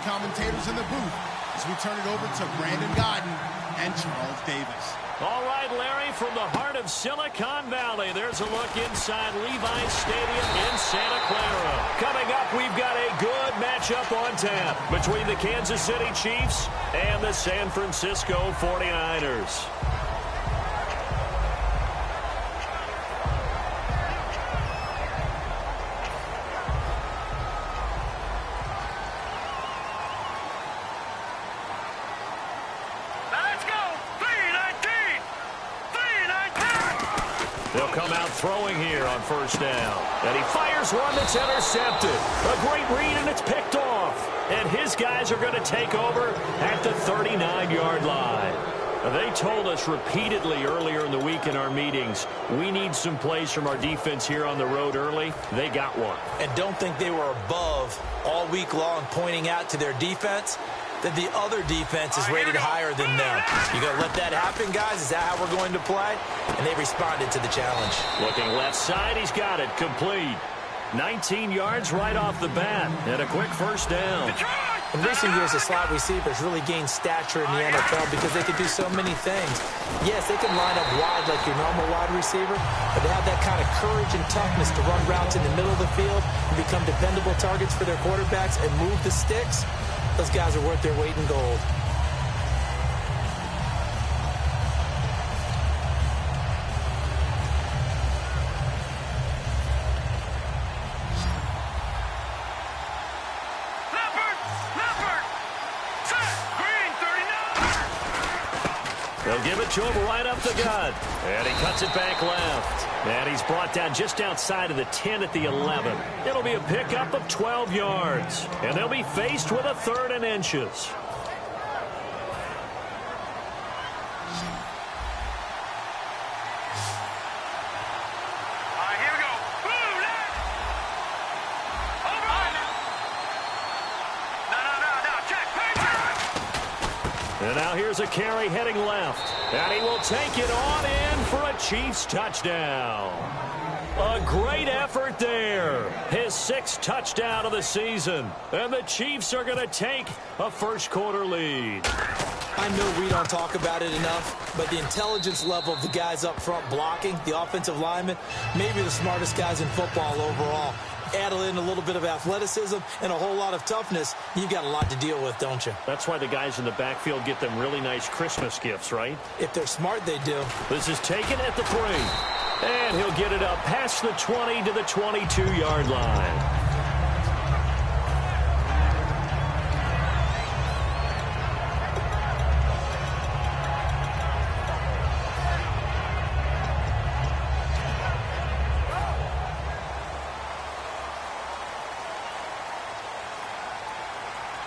commentators in the booth as we turn it over to Brandon Godden and Charles Davis. All right, Larry, from the heart of Silicon Valley, there's a look inside Levi's Stadium in Santa Clara. Coming up, we've got a good matchup on tap between the Kansas City Chiefs and the San Francisco 49ers. They'll come out throwing here on first down. And he fires one that's intercepted. A great read, and it's picked off. And his guys are going to take over at the 39-yard line. They told us repeatedly earlier in the week in our meetings, we need some plays from our defense here on the road early. They got one. And don't think they were above all week long pointing out to their defense that the other defense is rated higher than them. You going to let that happen, guys? Is that how we're going to play? And they responded to the challenge. Looking left side, he's got it. Complete. 19 yards right off the bat. And a quick first down. In recent years, the slot receivers really gained stature in the NFL because they could do so many things. Yes, they can line up wide like your normal wide receiver, but they have that kind of courage and toughness to run routes in the middle of the field and become dependable targets for their quarterbacks and move the sticks. Those guys are worth their weight in gold. They'll give it to him right up the gut. And he cuts it back left. And he's brought down just outside of the 10 at the 11. It'll be a pickup of 12 yards. And they'll be faced with a 3rd and inches. And now here's a carry heading left. And he will take it on in for a Chiefs touchdown. A great effort there. His 6th touchdown of the season. And the Chiefs are going to take a first-quarter lead. I know we don't talk about it enough, but the intelligence level of the guys up front blocking, the offensive linemen, maybe the smartest guys in football overall. Add in a little bit of athleticism and a whole lot of toughness, you've got a lot to deal with, don't you? That's why the guys in the backfield get them really nice Christmas gifts, right? If they're smart, they do. This is taken at the 3. And he'll get it up past the 20 to the 22-yard line.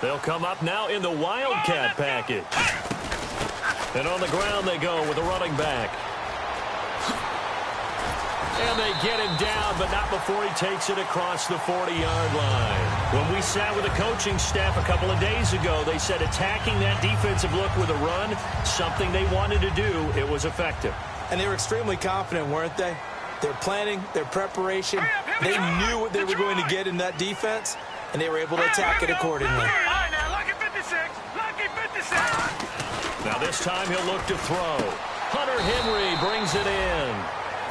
They'll come up now in the Wildcat package. And on the ground they go with the running back. And they get him down, but not before he takes it across the 40-yard line. When we sat with the coaching staff a couple of days ago, they said attacking that defensive look with a run, something they wanted to do, it was effective. And they were extremely confident, weren't they? Their planning, their preparation, they knew what they were going to get in that defense, and they were able to attack it accordingly. Now this time he'll look to throw. Hunter Henry brings it in.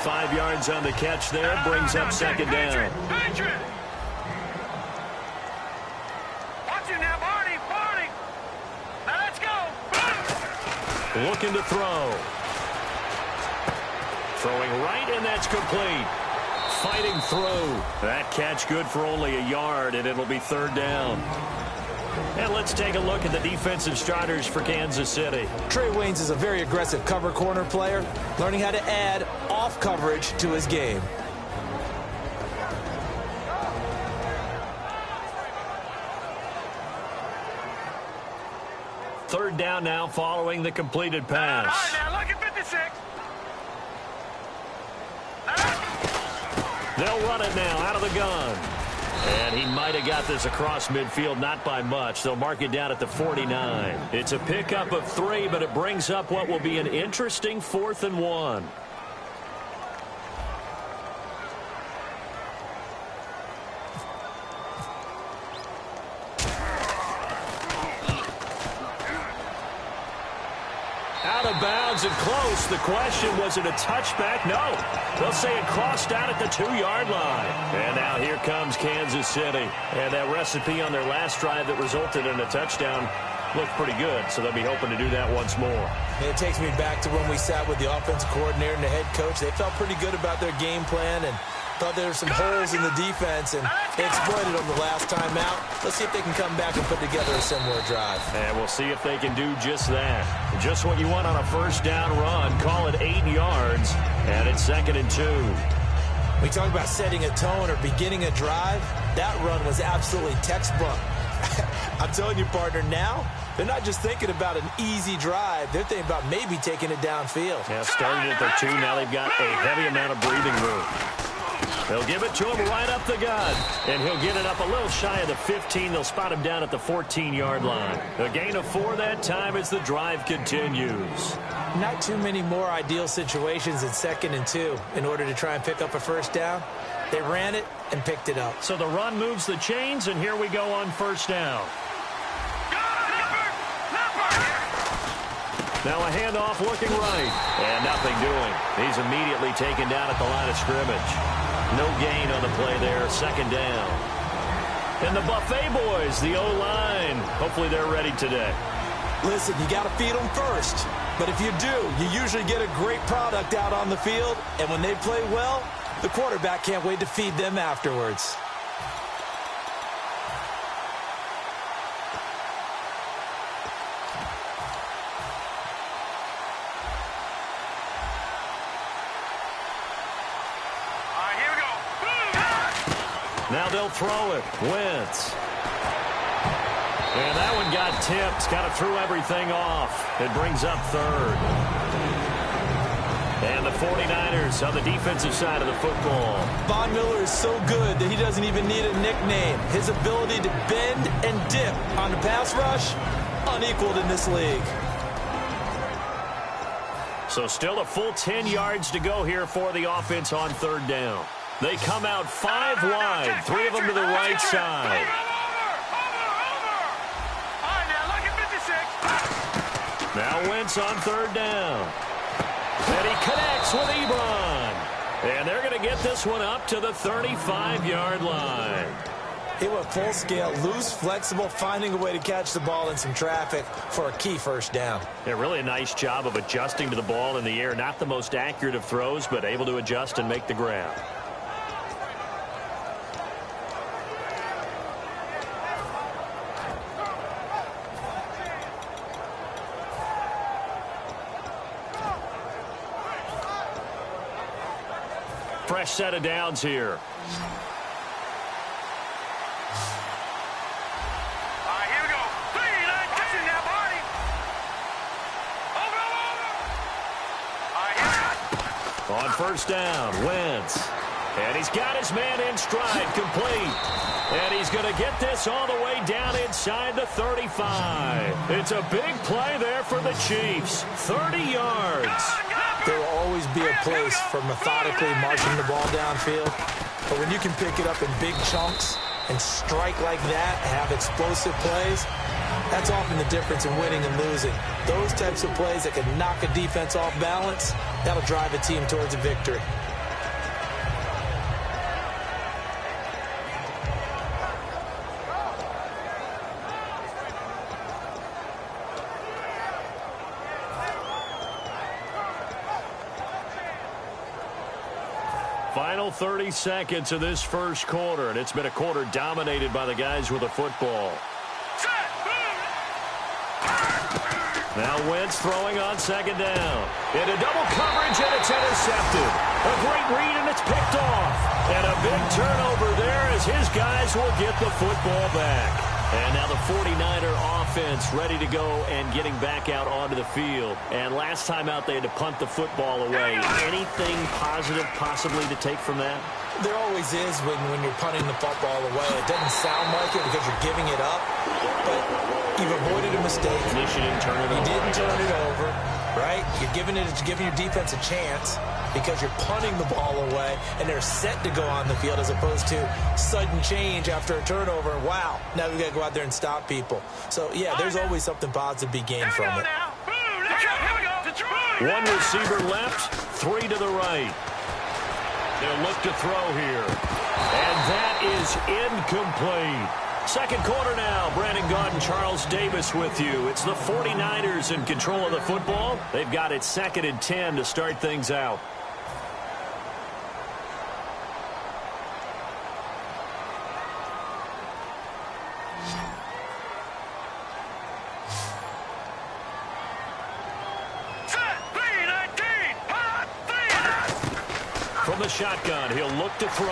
5 yards on the catch there, brings up 2nd down. Looking to throw. Throwing right, and that's complete. Fighting through. That catch good for only a yard, and it'll be 3rd down. And let's take a look at the defensive starters for Kansas City. Trey Waynes is a very aggressive cover corner player, learning how to add off coverage to his game. Third down now following the completed pass. Now look at 56. They'll run it now out of the gun. And he might have got this across midfield, not by much. They'll mark it down at the 49. It's a pickup of 3, but it brings up what will be an interesting 4th and 1. of bounds and close. The question, was it a touchback? No. They'll say it crossed out at the 2-yard line. And now here comes Kansas City. And that recipe on their last drive that resulted in a touchdown looked pretty good, so they'll be hoping to do that once more. It takes me back to when we sat with the offensive coordinator and the head coach. They felt pretty good about their game plan and thought there were some holes in the defense, and they exploited them the last time out. Let's see if they can come back and put together a similar drive. And we'll see if they can do just that. Just what you want on a first down run. Call it 8 yards, and it's 2nd and 2. We talk about setting a tone or beginning a drive. That run was absolutely textbook. I'm telling you, partner, now they're not just thinking about an easy drive. They're thinking about maybe taking it downfield. Yeah, started at their 2. Now they've got a heavy amount of breathing room. They'll give it to him right up the gut. And he'll get it up a little shy of the 15. They'll spot him down at the 14-yard line. A gain of 4 that time as the drive continues. Not too many more ideal situations in 2nd and 2 in order to try and pick up a first down. They ran it and picked it up. So the run moves the chains, and here we go on first down. Now a handoff looking right, and nothing doing. He's immediately taken down at the line of scrimmage. No gain on the play there, 2nd down. And the Buffet boys, the O-line, hopefully they're ready today. Listen, you got to feed them first. But if you do, you usually get a great product out on the field, and when they play well, the quarterback can't wait to feed them afterwards. Now they'll throw it. Wentz. And that one got tipped. Kind of threw everything off. It brings up 3rd. And the 49ers on the defensive side of the football. Von Miller is so good that he doesn't even need a nickname. His ability to bend and dip on the pass rush, unequaled in this league. So still a full 10 yards to go here for the offense on 3rd down. They come out 5 wide, 3 of them to the right side. Now Wentz on 3rd down. And he connects with Ebron. And they're going to get this one up to the 35-yard line. It went full scale, loose, flexible, finding a way to catch the ball in some traffic for a key first down. Yeah, really a nice job of adjusting to the ball in the air. Not the most accurate of throws, but able to adjust and make the grab. Fresh set of downs here. Here we go. 3-9, catching that body. Over. On first down, Wentz. And he's got his man in stride, complete. And he's going to get this all the way down inside the 35. It's a big play there for the Chiefs. 30 yards. There will always be a place for methodically marching the ball downfield. But when you can pick it up in big chunks and strike like that, have explosive plays, that's often the difference in winning and losing. Those types of plays that can knock a defense off balance, that'll drive a team towards a victory. Final 30 seconds of this first quarter, and it's been a quarter dominated by the guys with the football. Now Wentz throwing on 2nd down. Into double coverage, and it's intercepted. A great read, and it's picked off. And a big turnover there as his guys will get the football back. And now the 49er offense ready to go and getting back out onto the field. And last time out, they had to punt the football away. Anything positive possibly to take from that? There always is when you're punting the football away. It doesn't sound like it because you're giving it up, but you've avoided a mistake. At least you didn't turn it over. You didn't turn it over, right? You're giving your defense a chance because you're punting the ball away, and they're set to go on the field as opposed to sudden change after a turnover. And wow, now we've got to go out there and stop people. So, yeah, there's always something positive to be gained from it. One receiver left, three to the right. They'll look to throw here. And that is incomplete. Second quarter now. Brandon Gaudin, Charles Davis with you. It's the 49ers in control of the football. They've got it 2nd and 10 to start things out. From the shotgun, he'll look to throw.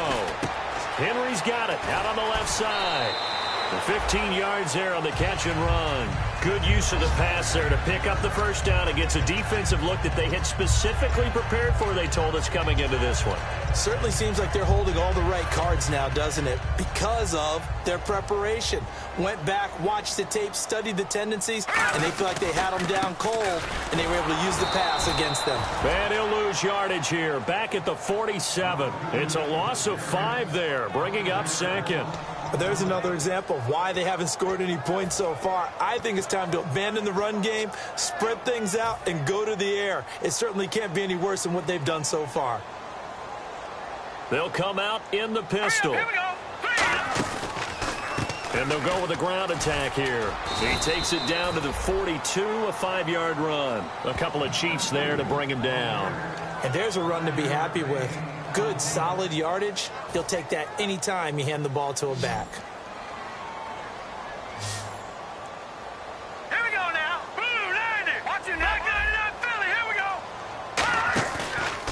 Henry's got it out on the left side. The 15 yards there on the catch and run. Good use of the pass there to pick up the first down against a defensive look that they had specifically prepared for, they told us, coming into this one. Certainly seems like they're holding all the right cards now, doesn't it? Because of their preparation. Went back, watched the tape, studied the tendencies, and they feel like they had them down cold, and they were able to use the pass against them. And he'll lose yardage here, back at the 47. It's a loss of 5 there, bringing up 2nd. There's another example of why they haven't scored any points so far. I think it's time to abandon the run game, spread things out, and go to the air. It certainly can't be any worse than what they've done so far. They'll come out in the pistol. Here we go. And they'll go with a ground attack here. He takes it down to the 42, a 5-yard run. A couple of Chiefs there to bring him down. And there's a run to be happy with. Good, solid yardage. He'll take that any time you hand the ball to a back. Here we go now. Blue 90. Watching that guy in Philly. Here we go.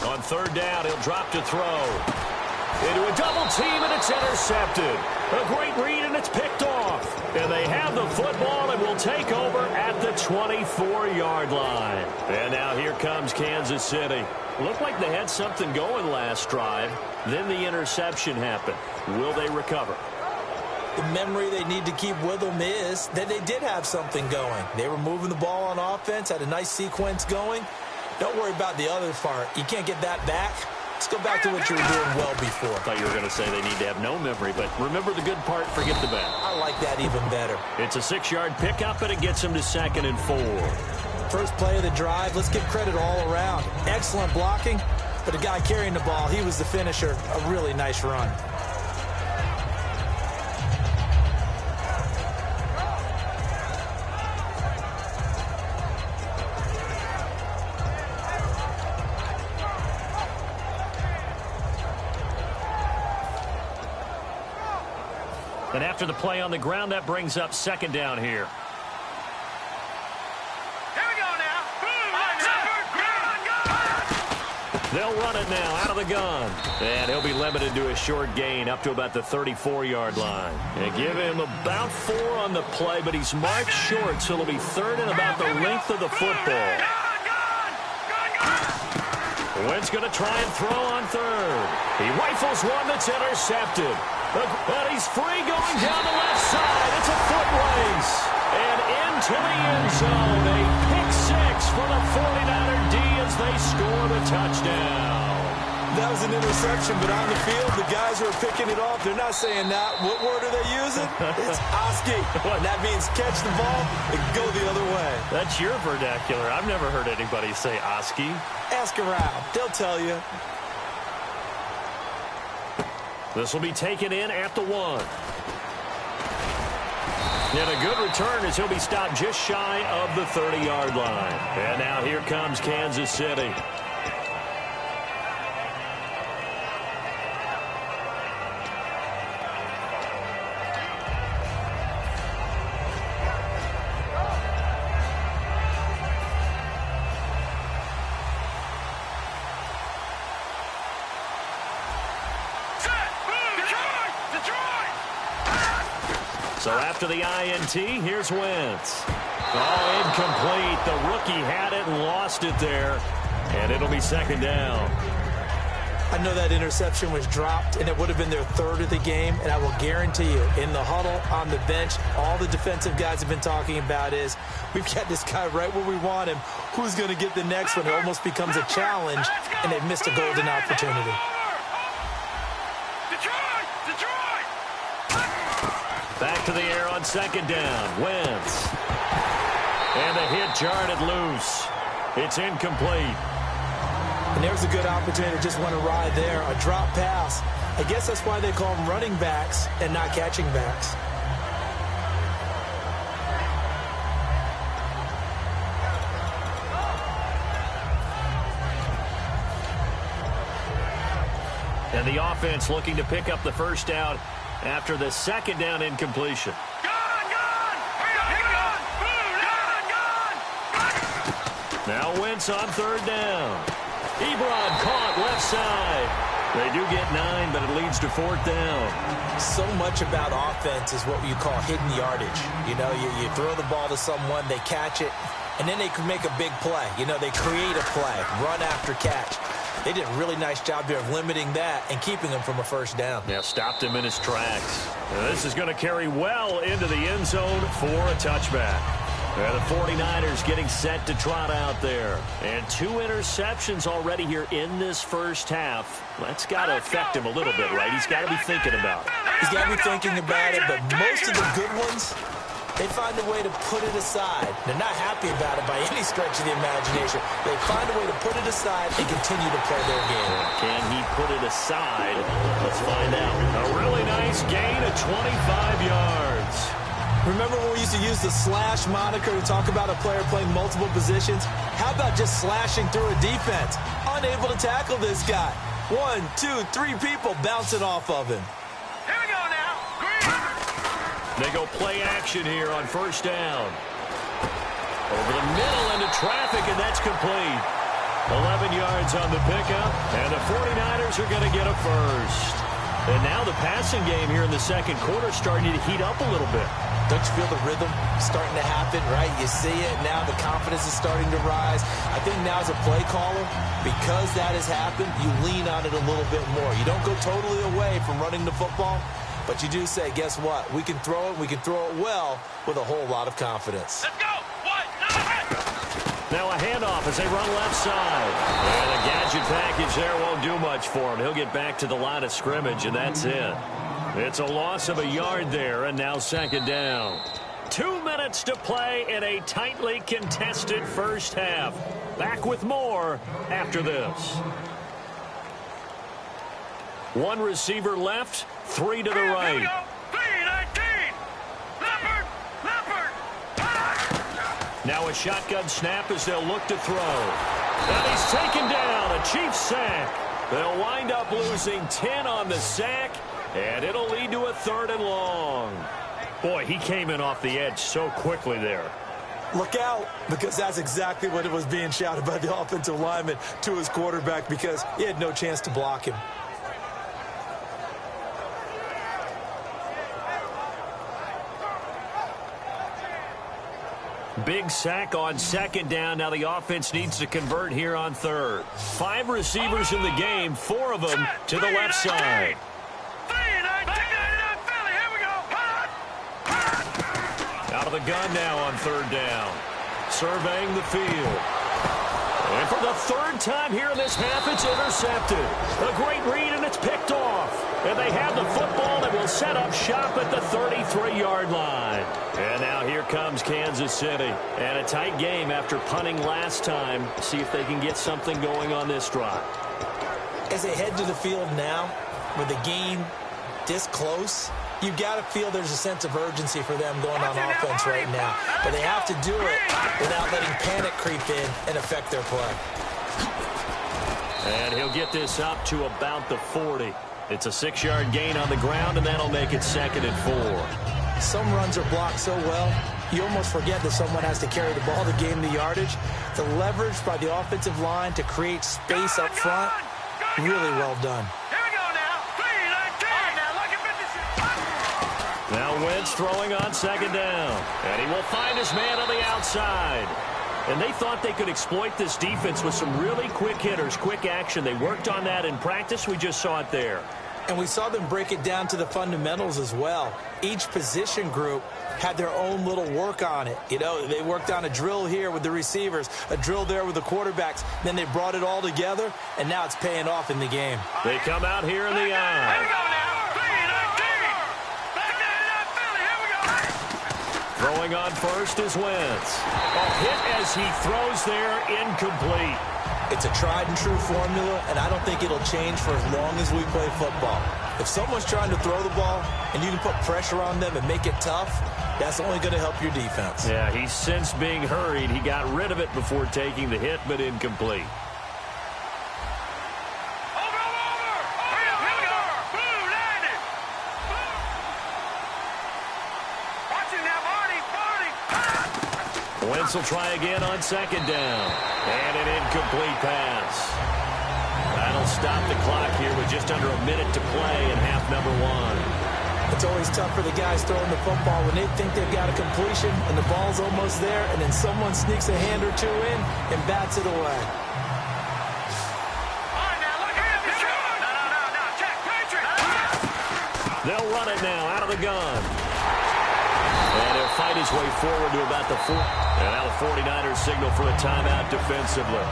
On 3rd down, he'll drop to throw. Into a double team, and it's intercepted. A great read, and it's picked off. And they have the football and will take over at the 24-yard line. And now here comes Kansas City. Looked like they had something going last drive. Then the interception happened. Will they recover? The memory they need to keep with them is that they did have something going. They were moving the ball on offense, had a nice sequence going. Don't worry about the other part. You can't get that back. Let's go back to what you were doing well before. I thought you were going to say they need to have no memory, but remember the good part, forget the bad. I like that even better. It's a 6-yard pickup, and it gets them to 2nd and 4. First play of the drive, let's give credit all around. Excellent blocking, but the guy carrying the ball, he was the finisher. A really nice run. And after the play on the ground, that brings up 2nd down here. Here we go now. They'll run it now out of the gun. And he'll be limited to a short gain up to about the 34-yard line. And give him about 4 on the play, but he's marked short, so it'll be 3rd and about the length of the football. Wentz going to try and throw on 3rd. He rifles one that's intercepted. And he's free going down the left side. It's a foot race. And into the end zone. A pick 6 for the 49er D as they score the touchdown. That was an interception, but on the field, the guys who are picking it off, they're not saying that. What word are they using? It's Oski. And that means catch the ball and go the other way. That's your vernacular. I've never heard anybody say Oski. Ask around. They'll tell you. This will be taken in at the 1. And a good return as he'll be stopped just shy of the 30-yard line. And now here comes Kansas City. So after the INT, here's Wentz. Oh, incomplete. The rookie had it and lost it there. And it'll be 2nd down. I know that interception was dropped, and it would have been their 3rd of the game. And I will guarantee you, in the huddle, on the bench, all the defensive guys have been talking about is, we've got this guy right where we want him. Who's going to get the next one? It almost becomes a challenge, and they've missed a golden opportunity. Back to the air on 2nd down. Wentz. And the hit jarred it loose. It's incomplete. And there's a good opportunity to just want to ride there. A drop pass. I guess that's why they call them running backs and not catching backs. And the offense looking to pick up the first down after the second down incompletion. Now Wentz on third down. Ebron caught left side. They do get 9, but it leads to fourth down. So much about offense is what you call hidden yardage. You know, you throw the ball to someone, they catch it, and then they can make a big play. You know, they create a play, run after catch. They did a really nice job here of limiting that and keeping him from a first down. Yeah, stopped him in his tracks. Now, this is going to carry well into the end zone for a touchback. The 49ers getting set to trot out there. And 2 interceptions already here in this first half. That's got to affect him a little bit, right? He's got to be thinking about it. He's got to be thinking about it, but most of the good ones, they find a way to put it aside. They're not happy about it by any stretch of the imagination. They find a way to put it aside and continue to play their game. Can he put it aside? Let's find out. A really nice gain of 25 yards. Remember when we used to use the slash moniker to talk about a player playing multiple positions? How about just slashing through a defense? Unable to tackle this guy. 1, 2, 3 people bouncing off of him. Here we go now. Green. They go play action here on first down. Over the middle into traffic, and that's complete. 11 yards on the pickup, and the 49ers are going to get a first. And now the passing game here in the second quarter starting to heat up a little bit. Don't you feel the rhythm starting to happen, right? You see it. Now the confidence is starting to rise. I think now as a play caller, because that has happened, you lean on it a little bit more. You don't go totally away from running the football, but you do say, guess what? We can throw it. We can throw it well with a whole lot of confidence. Let's go. 1, 2, 3. Now a handoff as they run left side. And a gadget package there won't do much for him. He'll get back to the line of scrimmage, and that's it. It's a loss of a yard there, and now second down. 2 minutes to play in a tightly contested first half. Back with more after this. 1 receiver left, 3 to the right. Here we go. 3-19. Leopard. Now a shotgun snap as they'll look to throw. And he's taken down, a Chiefs sack. They'll wind up losing 10 on the sack, and it'll lead to a 3rd and long. Boy, he came in off the edge so quickly there. Look out, because that's exactly what it was being shouted by the offensive lineman to his quarterback, because he had no chance to block him. Big sack on second down. Now the offense needs to convert here on 3rd. 5 receivers in the game, 4 of them to the left side. Out of the gun now on 3rd down. Surveying the field. And for the 3rd time here in this half, it's intercepted. A great read, and it's picked off. And they have the football that will set up shop at the 33-yard line. And now here comes Kansas City. And a tight game after punting last time. See if they can get something going on this drive. As they head to the field now, with the game this close, you've got to feel there's a sense of urgency for them going on offense right now. But they have to do it without letting panic creep in and affect their play. And he'll get this up to about the 40. It's a 6-yard gain on the ground, and that'll make it 2nd and 4. Some runs are blocked so well, you almost forget that someone has to carry the ball to gain the yardage. The leverage by the offensive line to create space up front, really well done. Now Wentz throwing on 2nd down. And he will find his man on the outside. And they thought they could exploit this defense with some really quick hitters, quick action. They worked on that in practice. We just saw it there. And we saw them break it down to the fundamentals as well. Each position group had their own little work on it. You know, they worked on a drill here with the receivers, a drill there with the quarterbacks. Then they brought it all together, and now it's paying off in the game. They come out here in the eye. Throwing on first is Wentz. A hit as he throws there, incomplete. It's a tried-and-true formula, and I don't think it'll change for as long as we play football. If someone's trying to throw the ball and you can put pressure on them and make it tough, that's only going to help your defense. Yeah, he's since being hurried. He got rid of it before taking the hit, but incomplete. Wentz will try again on second down. And an incomplete pass. That'll stop the clock here with just under a minute to play in half number one. It's always tough for the guys throwing the football when they think they've got a completion and the ball's almost there, and then someone sneaks a hand or two in and bats it away. They'll run it now out of the gun. And he'll fight his way forward to about the 4. And now the 49ers signal for a timeout defensively.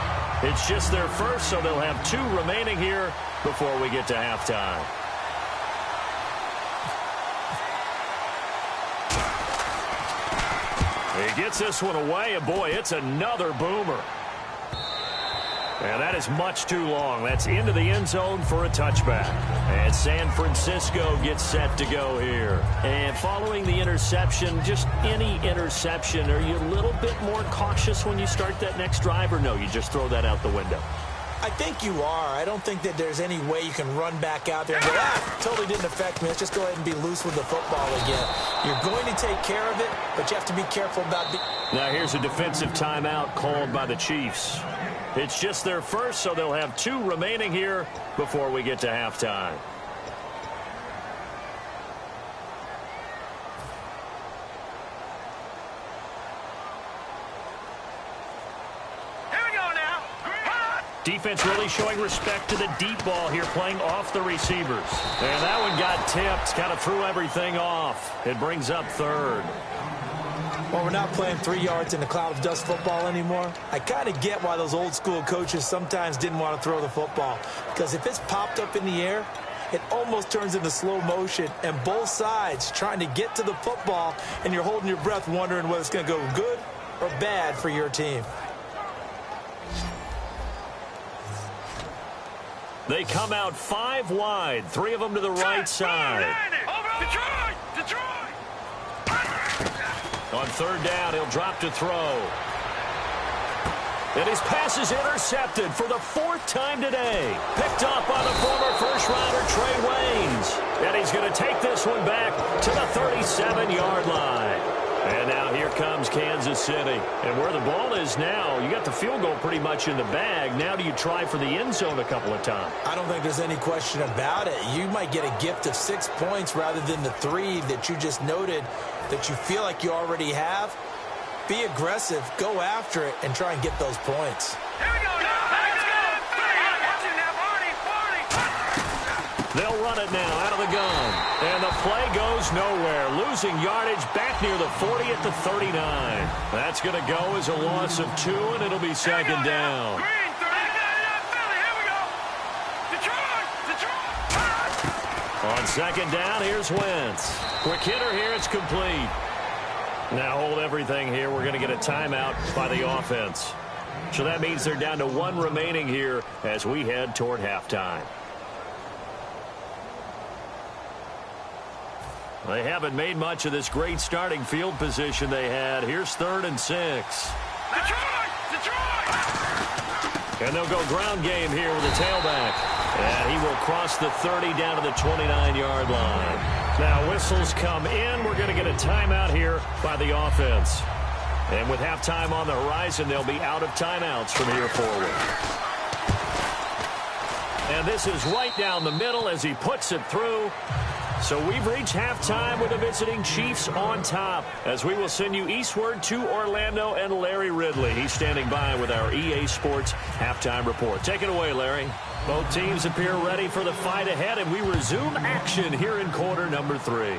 It's just their first, so they'll have 2 remaining here before we get to halftime. He gets this one away, and boy, it's another boomer. And that is much too long. That's into the end zone for a touchback. And San Francisco gets set to go here. And following the interception, just any interception, are you a little bit more cautious when you start that next drive, or no, you just throw that out the window? I think you are. I don't think that there's any way you can run back out there and go, totally didn't affect me. Let's just go ahead and be loose with the football again. You're going to take care of it, but you have to be careful about Now here's a defensive timeout called by the Chiefs. It's just their first, so they'll have 2 remaining here before we get to halftime. Defense really showing respect to the deep ball here, playing off the receivers. And that one got tipped, kind of threw everything off. It brings up 3rd. Well, we're not playing 3 yards in a cloud of dust football anymore. I kind of get why those old school coaches sometimes didn't want to throw the football. Because if it's popped up in the air, it almost turns into slow motion. And both sides trying to get to the football, and you're holding your breath wondering whether it's going to go good or bad for your team. They come out 5 wide, 3 of them to the right side. Detroit! On 3rd down, he'll drop to throw. And his pass is intercepted for the 4th time today. Picked off by the former first-rounder Trey Waynes. And he's going to take this one back to the 37-yard line. And now here comes Kansas City. And where the ball is now, you got the field goal pretty much in the bag. Now do you try for the end zone a couple of times? I don't think there's any question about it. You might get a gift of 6 points rather than the 3 that you just noted that you feel like you already have. Be aggressive, go after it, and try and get those points. Here we go now. Let's go. Watching now, Barney. They'll run it now out of the gun. And the play goes nowhere. Losing yardage back near the 40 at the 39. That's going to go as a loss of 2, and it'll be 2nd down. Green, 39, Philly. Here we go. Detroit. On 2nd down, here's Wentz. Quick hitter here, it's complete. Now hold everything here. We're going to get a timeout by the offense. So that means they're down to 1 remaining here as we head toward halftime. They haven't made much of this great starting field position they had. Here's 3rd and 6. Detroit! And they'll go ground game here with a tailback. And he will cross the 30 down to the 29-yard line. Now whistles come in. We're going to get a timeout here by the offense. And with halftime on the horizon, they'll be out of timeouts from here forward. And this is right down the middle as he puts it through. So we've reached halftime with the visiting Chiefs on top, as we will send you eastward to Orlando and Larry Ridley. He's standing by with our EA Sports halftime report. Take it away, Larry. Both teams appear ready for the fight ahead, and we resume action here in quarter number 3.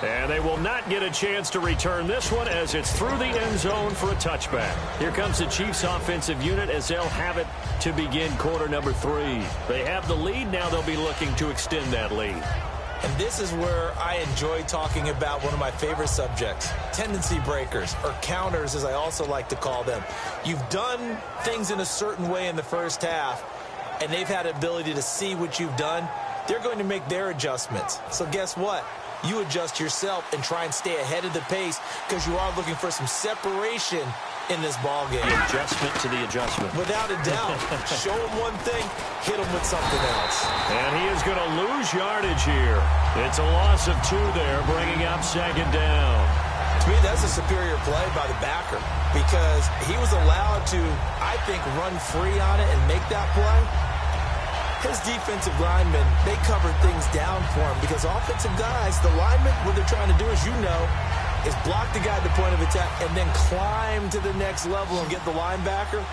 And they will not get a chance to return this one as it's through the end zone for a touchback. Here comes the Chiefs offensive unit as they'll have it to begin quarter number 3. They have the lead. Now they'll be looking to extend that lead. And this is where I enjoy talking about one of my favorite subjects, tendency breakers, or counters as I also like to call them. You've done things in a certain way in the first half, and they've had the ability to see what you've done. They're going to make their adjustments. So guess what? You adjust yourself and try and stay ahead of the pace because you are looking for some separation in this ball game. The adjustment to the adjustment. Without a doubt. Show him one thing, hit him with something else. And he is going to lose yardage here. It's a loss of 2 there, bringing up second down. To me, that's a superior play by the backer because he was allowed to, I think, run free on it and make that play. His defensive linemen, they covered things down for him because offensive guys, the linemen, what they're trying to do, as you know, is block the guy at the point of attack and then climb to the next level and get the linebacker.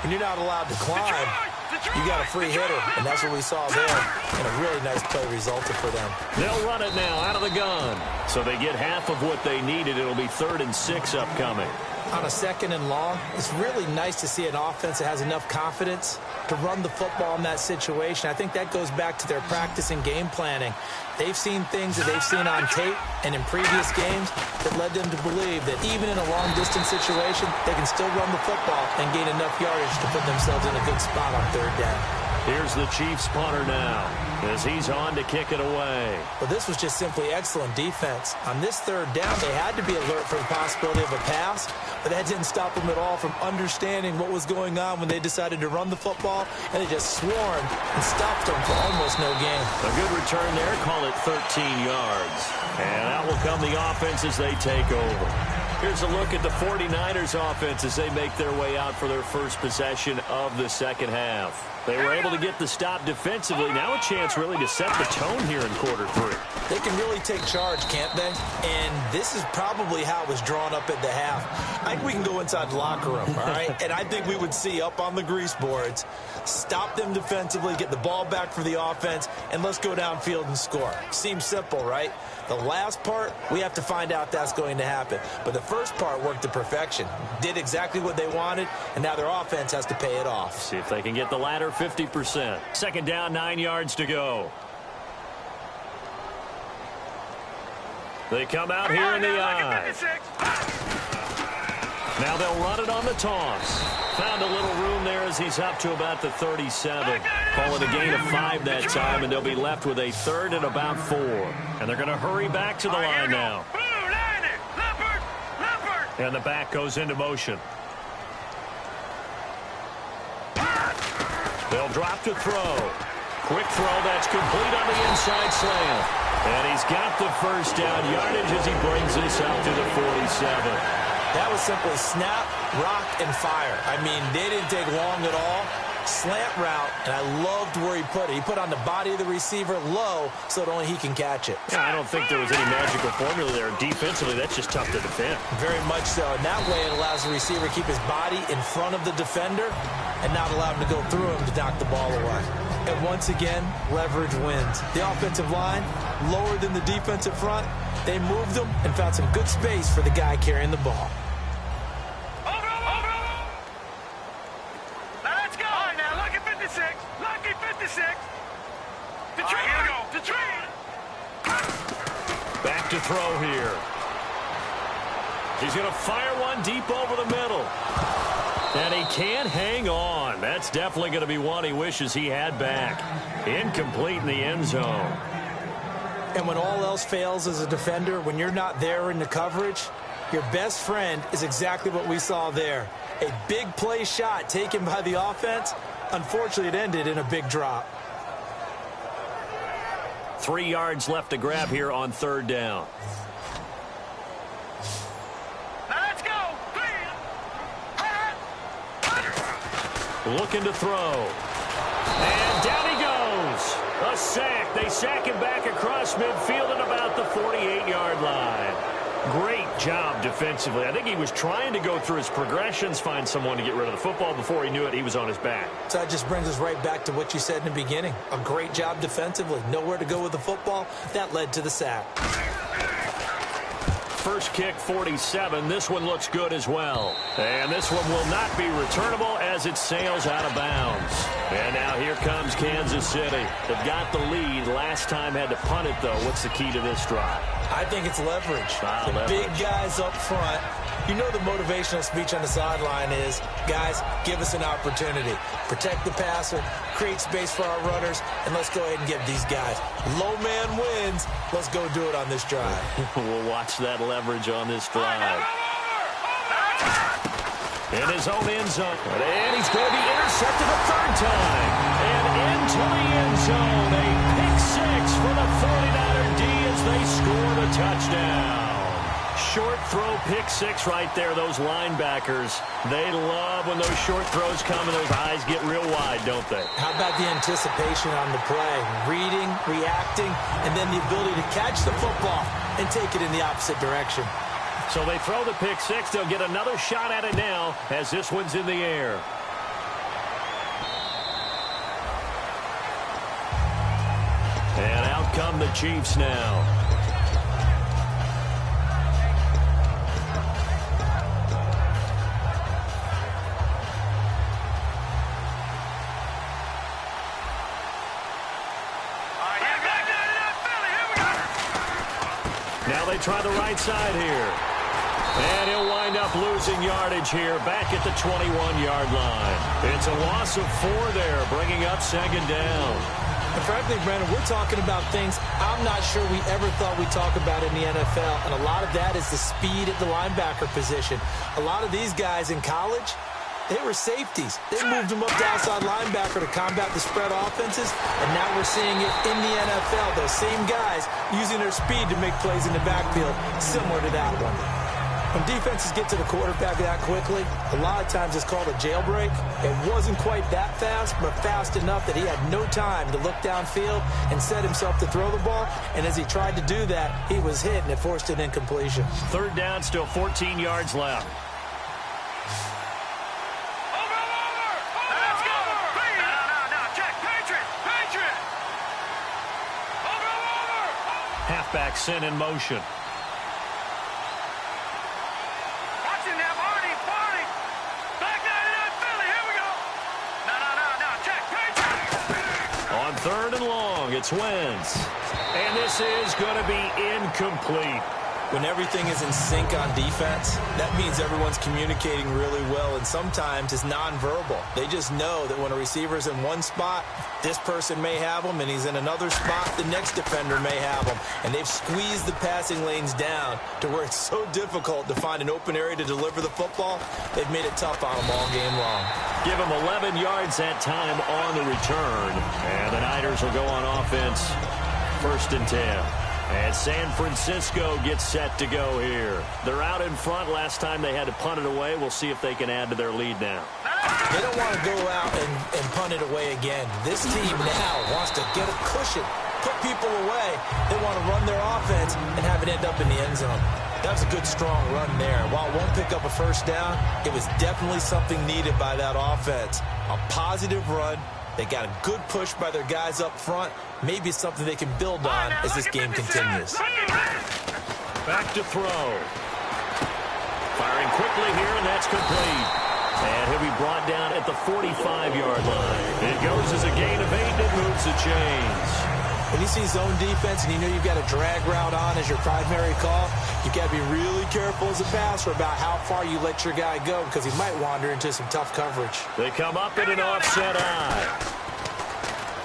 When you're not allowed to climb, you got a free hitter, and that's what we saw there. And a really nice play resulted for them. They'll run it now out of the gun. So they get half of what they needed. It'll be 3rd and 6 upcoming. On a 2nd and long, it's really nice to see an offense that has enough confidence to run the football in that situation. I think that goes back to their practice and game planning. They've seen things that they've seen on tape and in previous games that led them to believe that even in a long-distance situation, they can still run the football and gain enough yardage to put themselves in a good spot on 3rd down. Here's the Chiefs punter now as he's on to kick it away. Well, this was just simply excellent defense. On this 3rd down, they had to be alert for the possibility of a pass, but that didn't stop them at all from understanding what was going on when they decided to run the football, and they just swarmed and stopped them for almost no gain. A good return there, call it 13 yards. And out will come the offense as they take over. Here's a look at the 49ers offense as they make their way out for their first possession of the second half. They were able to get the stop defensively. Now a chance really to set the tone here in quarter 3. They can really take charge, can't they? And this is probably how it was drawn up at the half. I think we can go inside the locker room, all right? And I think we would see up on the grease boards, stop them defensively, get the ball back for the offense, and let's go downfield and score. Seems simple, right? The last part, we have to find out that's going to happen. But the first part worked to perfection. Did exactly what they wanted, and now their offense has to pay it off. See if they can get the latter 50%. Second down, 9 yards to go. They come out here in the eye. Now they'll run it on the toss. Found a little room there as he's up to about the 37. Call it a gain of 5 that time, and they'll be left with a 3rd and about 4. And they're going to hurry back to the line now. And the back goes into motion. They'll drop to throw. Quick throw that's complete on the inside slant. And he's got the first down yardage as he brings this out to the 47. That was simply snap, rock, and fire. I mean, they didn't take long at all. Slant route, and I loved where he put it. He put on the body of the receiver low so that only he can catch it. Yeah, I don't think there was any magical formula there. Defensively, that's just tough to defend. Very much so. And that way it allows the receiver to keep his body in front of the defender and not allow him to go through him to knock the ball away. And once again, leverage wins. The offensive line, lower than the defensive front, they moved them and found some good space for the guy carrying the ball. Back to throw here. He's going to fire one deep over the middle. And he can't hang on. That's definitely going to be one he wishes he had back. Incomplete in the end zone. And when all else fails as a defender, when you're not there in the coverage, your best friend is exactly what we saw there. A big play shot taken by the offense. Unfortunately, it ended in a big drop. 3 yards left to grab here on 3rd down. Let's go. Looking to throw. And down he goes. A sack. They sack him back across midfield at about the 48-yard line. Great job defensively. I think he was trying to go through his progressions, find someone to get rid of the football. Before he knew it, he was on his back. So that just brings us right back to what you said in the beginning. A great job defensively. Nowhere to go with the football. That led to the sack. first kick 47. This one looks good as well. And this one will not be returnable as it sails out of bounds. And now here comes Kansas City. They've got the lead. Last time had to punt it, though. What's the key to this drive? I think it's leverage. Big guys up front. You know the motivational speech on the sideline is, guys, give us an opportunity. Protect the passer, create space for our runners, and let's go ahead and give these guys. Low man wins. Let's go do it on this drive. We'll watch that leverage on this drive. In his own end zone. And he's going to be intercepted a third time. And into the end zone. A pick six for the 49er D as they score the touchdown. Short throw pick six right there. Those linebackers, they love when those short throws come and those eyes get real wide, don't they? How about the anticipation on the play? Reading, reacting, and then the ability to catch the football and take it in the opposite direction. So they throw the pick six. They'll get another shot at it now as this one's in the air. And out come the Chiefs now. Now they try the right side here. And he'll wind up losing yardage here back at the 21-yard line. It's a loss of 4 there, bringing up second down. And frankly, Brandon, we're talking about things I'm not sure we ever thought we'd talk about in the NFL. And a lot of that is the speed at the linebacker position. A lot of these guys in college, they were safeties. They moved them up to outside linebacker to combat the spread offenses, and now we're seeing it in the NFL. Those same guys using their speed to make plays in the backfield, similar to that one. When defenses get to the quarterback that quickly, a lot of times it's called a jailbreak. It wasn't quite that fast, but fast enough that he had no time to look downfield and set himself to throw the ball. And as he tried to do that, he was hit, and it forced an incompletion. Third down, still 14 yards left. Halfback sent in motion. Watch him now, Barney. Back 99 Philly, here we go. No, check, Patriot. On third and long, it's Wentz. And this is going to be incomplete. When everything is in sync on defense, that means everyone's communicating really well, and sometimes it's nonverbal. They just know that when a receiver's in one spot, this person may have him, and he's in another spot, the next defender may have him. And they've squeezed the passing lanes down to where it's so difficult to find an open area to deliver the football. They've made it tough on them all game long. Give him 11 yards that time on the return. And the Niners will go on offense, 1st and 10. And San Francisco gets set to go here. They're out in front. Last time they had to punt it away. We'll see if they can add to their lead now. They don't want to go out and punt it away again. This team now wants to get a cushion, put people away. They want to run their offense and have it end up in the end zone. That was a good, strong run there. While it won't pick up a first down, it was definitely something needed by that offense. A positive run. They got a good push by their guys up front. Maybe it's something they can build on as this game continues. Back to throw. Firing quickly here, and that's complete. And he'll be brought down at the 45-yard line. It goes as a gain of 8, and it moves the chains. When you see zone defense and you know you've got a drag route on as your primary call, you've got to be really careful as a passer about how far you let your guy go because he might wander into some tough coverage. They come up in an offset eye.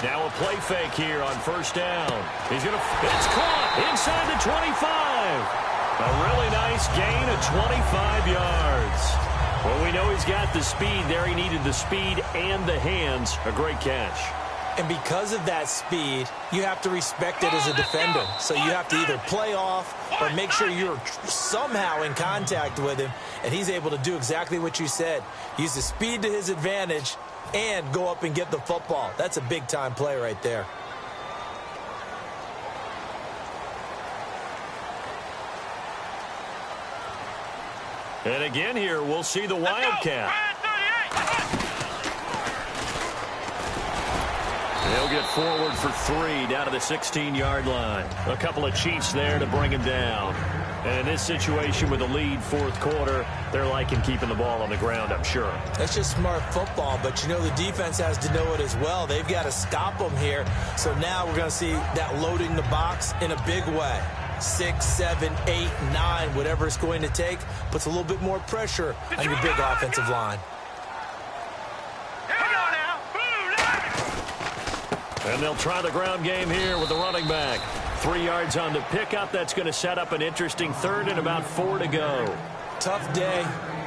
Now a play fake here on 1st down. It's caught inside the 25. A really nice gain of 25 yards. Well, we know he's got the speed there. He needed the speed and the hands. A great catch. And because of that speed, you have to respect it as a defender. So you have to either play off or make sure you're somehow in contact with him. And he's able to do exactly what you said. Use the speed to his advantage and go up and get the football. That's a big-time play right there. And again here, we'll see the Wildcat. They'll get forward for 3 down to the 16-yard line. A couple of Chiefs there to bring him down. And in this situation with a lead fourth quarter, they're liking keeping the ball on the ground, I'm sure. That's just smart football, but you know the defense has to know it as well. They've got to stop them here. So now we're going to see that loading the box in a big way. 6, 7, 8, 9, whatever it's going to take, puts a little bit more pressure on your big offensive line. And they'll try the ground game here with the running back. 3 yards on the pickup. That's going to set up an interesting third and about 4 to go. Tough day,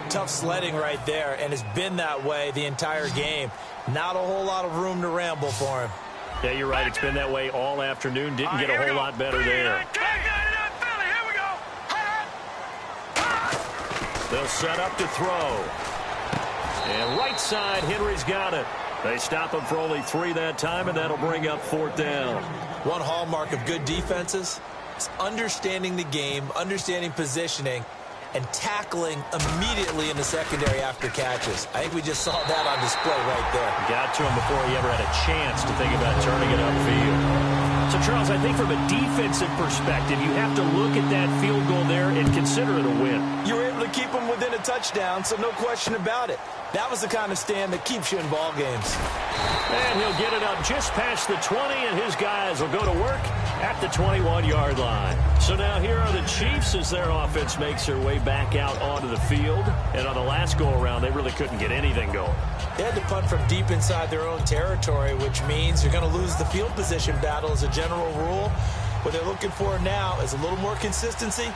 tough sledding right there, and it's been that way the entire game. Not a whole lot of room to ramble for him. Yeah, you're right. It's been that way all afternoon. Didn't get a whole lot better there. They'll set up to throw. And right side, Henry's got it. They stop him for only 3 that time, and that'll bring up 4th down. One hallmark of good defenses is understanding the game, understanding positioning, and tackling immediately in the secondary after catches. I think we just saw that on display right there. Got to him before he ever had a chance to think about turning it upfield. So, Charles, I think from a defensive perspective, you have to look at that field goal there and consider it a win. You were able to keep them within a touchdown, so no question about it. That was the kind of stand that keeps you in ball games. And he'll get it up just past the 20, and his guys will go to work at the 21-yard line. So now here are the Chiefs as their offense makes their way back out onto the field. And on the last go-around, they really couldn't get anything going. They had to punt from deep inside their own territory, which means you're going to lose the field position battle as a general rule. What they're looking for now is a little more consistency,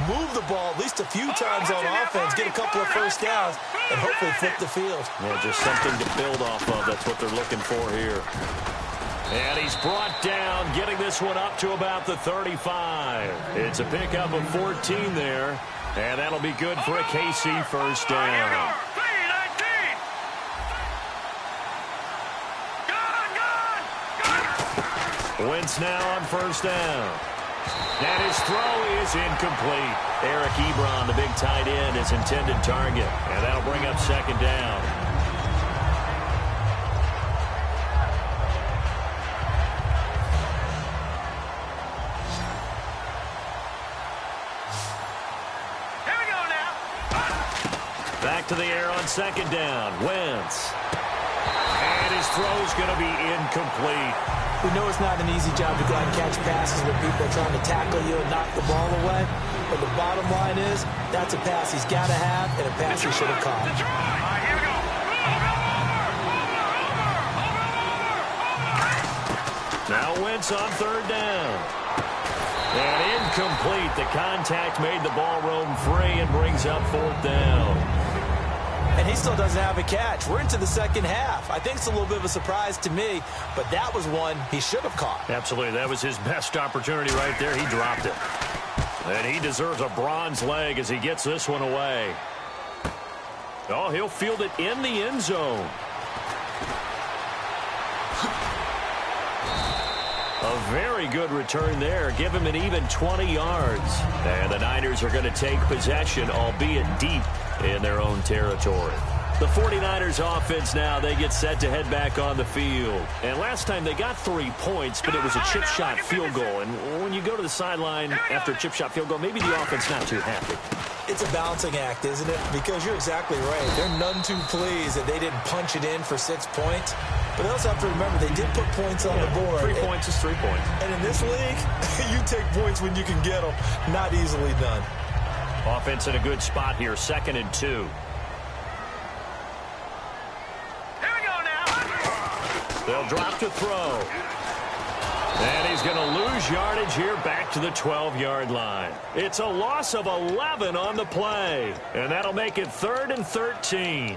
move the ball at least a few times on offense, get a couple of first downs, and hopefully flip the field. Yeah, just something to build off of. That's what they're looking for here. And he's brought down, getting this one up to about the 35. It's a pickup of 14 there, and that'll be good for a KC first down. Wentz now on first down. And his throw is incomplete. Eric Ebron, the big tight end, his intended target. And that'll bring up 2nd down. Here we go now. Back to the air on 2nd down. Wentz. And his throw's going to be incomplete. We know it's not an easy job to go out and catch passes when people are trying to tackle you and knock the ball away. But the bottom line is, that's a pass he's got to have and a pass he should have caught. All right, here we go. Now Wentz on 3rd down. And incomplete. The contact made the ball roam free and brings up 4th down. And he still doesn't have a catch. We're into the second half. I think it's a little bit of a surprise to me, but that was one he should have caught. Absolutely. That was his best opportunity right there. He dropped it. And he deserves a bronze leg as he gets this one away. Oh, he'll field it in the end zone. A very good return there. Give him an even 20 yards. And the Niners are going to take possession, albeit deep in their own territory. The 49ers offense now, they get set to head back on the field. And last time they got 3 points, but it was a chip shot field goal. And when you go to the sideline after a chip shot field goal, maybe the offense not too happy. It's a balancing act, isn't it? Because you're exactly right. They're none too pleased that they didn't punch it in for 6 points. But they also have to remember they did put points on the board. 3 points is 3 points. And in this league, you take points when you can get them. Not easily done. Offense in a good spot here, 2nd and 2. Here we go now. They'll drop to throw. And he's going to lose yardage here back to the 12-yard line. It's a loss of 11 on the play. And that'll make it 3rd and 13.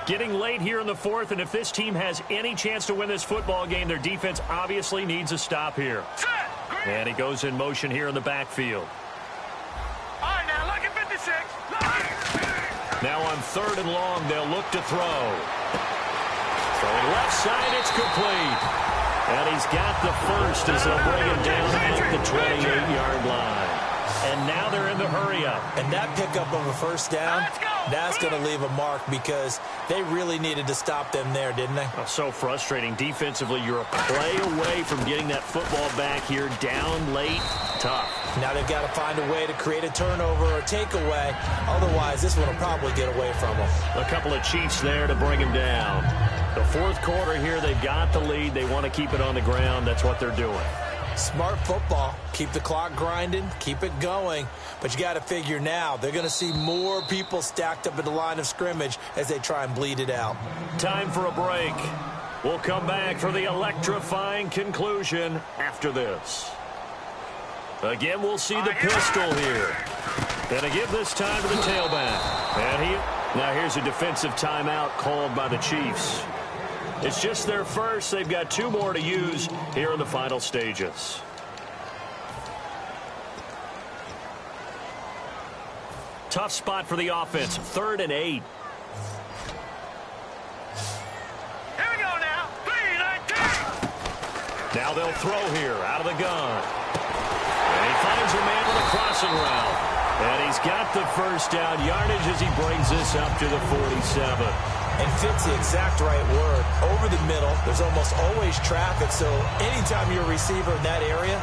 Getting late here in the 4th, and if this team has any chance to win this football game, their defense obviously needs a stop here. And he goes in motion here in the backfield. All right, now look at 56. Now on 3rd and long, they'll look to throw. Throwing left side, it's complete. And he's got the first as they'll bring him down at the 28-yard line. And And now they're in the hurry-up. And that pickup of a first down, Let's go. that's going to leave a mark because they really needed to stop them there, didn't they? Oh, so frustrating. Defensively, you're a play away from getting that football back here. Down late, tough. Now they've got to find a way to create a turnover or takeaway. Otherwise, this one will probably get away from them. A couple of Chiefs there to bring him down. The fourth quarter here, they've got the lead. They want to keep it on the ground. That's what they're doing. Smart football. Keep the clock grinding. Keep it going. But you got to figure now they're going to see more people stacked up at the line of scrimmage as they try and bleed it out. Time for a break. We'll come back for the electrifying conclusion after this. Again, we'll see the pistol here. And again this time to the tailback. And now here's a defensive timeout called by the Chiefs. It's just their first. They've got 2 more to use here in the final stages. Tough spot for the offense. 3rd and 8. Here we go now. 3-19. Now they'll throw here out of the gun. And he finds a man with a crossing route. And he's got the first down yardage as he brings this up to the 47. And fits the exact right word. Over the middle, there's almost always traffic, so anytime you're a receiver in that area,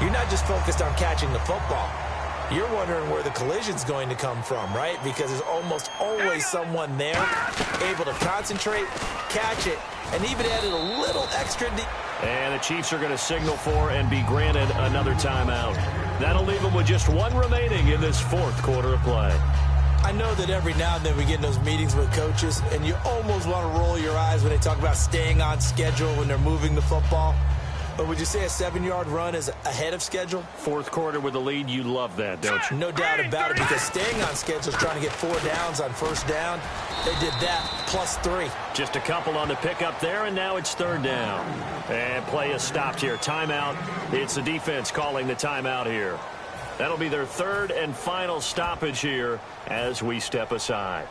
you're not just focused on catching the football. You're wondering where the collision's going to come from, right? Because there's almost always someone there able to concentrate, catch it, and even added a little extra. And the Chiefs are going to signal for and be granted another timeout. That'll leave them with just 1 remaining in this 4th quarter of play. I know that every now and then we get in those meetings with coaches, and you almost want to roll your eyes when they talk about staying on schedule when they're moving the football. But would you say a 7-yard run is ahead of schedule? 4th quarter with the lead, you love that, don't you? No doubt about it, because staying on schedule is trying to get 4 downs on first down. They did that, +3. Just a couple on the pickup there, and now it's 3rd down. And play is stopped here. Timeout. It's the defense calling the timeout here. That'll be their 3rd and final stoppage here as we step aside.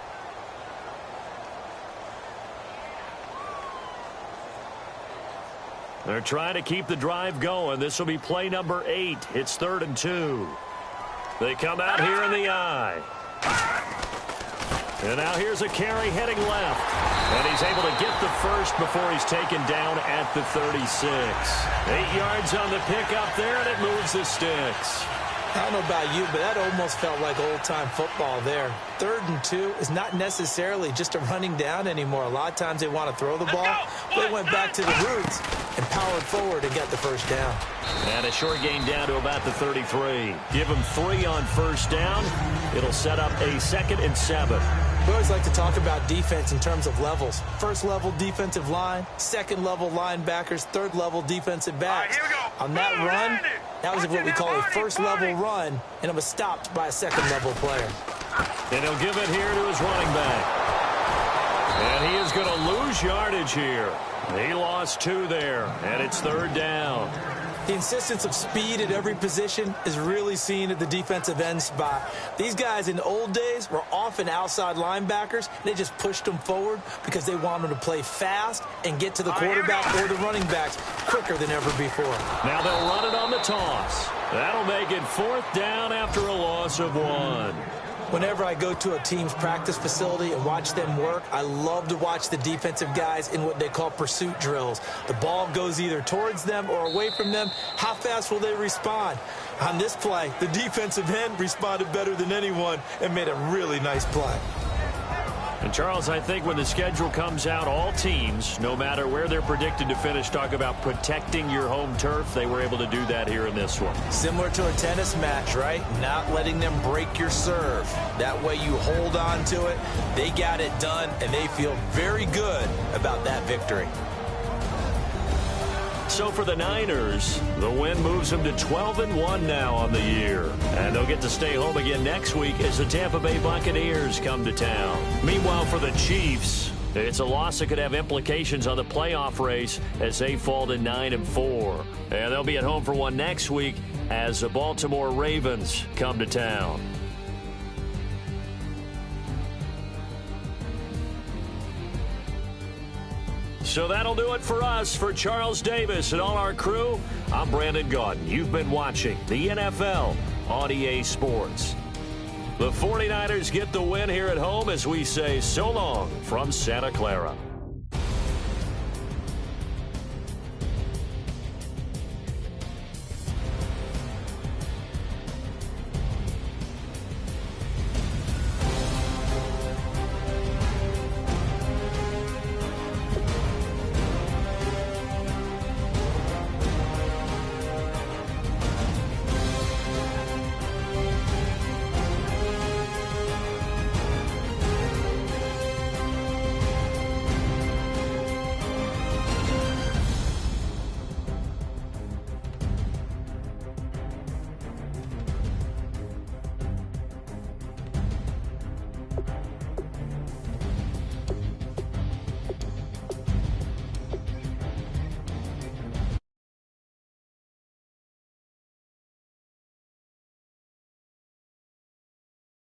They're trying to keep the drive going. This will be play number 8. It's 3rd and 2. They come out here in the eye. And now here's a carry heading left. And he's able to get the first before he's taken down at the 36. 8 yards on the pickup there, and it moves the sticks. I don't know about you, but that almost felt like old-time football there. 3rd and 2 is not necessarily just a running down anymore. A lot of times they want to throw the ball. They went back to the roots and powered forward and got the first down. And a short gain down to about the 33. Give them 3 on first down. It'll set up a 2nd and 7. We always like to talk about defense in terms of levels. 1st level defensive line, 2nd level linebackers, 3rd level defensive backs. Here we go. On that run, that was what we call a 1st level run, and it was stopped by a 2nd level player. And he'll give it here to his running back. And he is going to lose yardage here. He lost 2 there, and it's 3rd down. The insistence of speed at every position is really seen at the defensive end spot. These guys in the old days were often outside linebackers. They just pushed them forward because they wanted to play fast and get to the quarterback or the running backs quicker than ever before. Now they'll run it on the toss. That'll make it 4th down after a loss of 1. Whenever I go to a team's practice facility and watch them work, I love to watch the defensive guys in what they call pursuit drills. The ball goes either towards them or away from them. How fast will they respond? On this play, the defensive end responded better than anyone and made a really nice play. And, Charles, I think when the schedule comes out, all teams, no matter where they're predicted to finish, talk about protecting your home turf. They were able to do that here in this one. Similar to a tennis match, right? Not letting them break your serve. That way you hold on to it. They got it done, and they feel very good about that victory. So for the Niners, the win moves them to 12-1 now on the year. And they'll get to stay home again next week as the Tampa Bay Buccaneers come to town. Meanwhile, for the Chiefs, it's a loss that could have implications on the playoff race as they fall to 9-4. And they'll be at home for one next week as the Baltimore Ravens come to town. So that'll do it for us. For Charles Davis and all our crew, I'm Brandon Gaudin. You've been watching the NFL on EA Sports. The 49ers get the win here at home as we say so long from Santa Clara.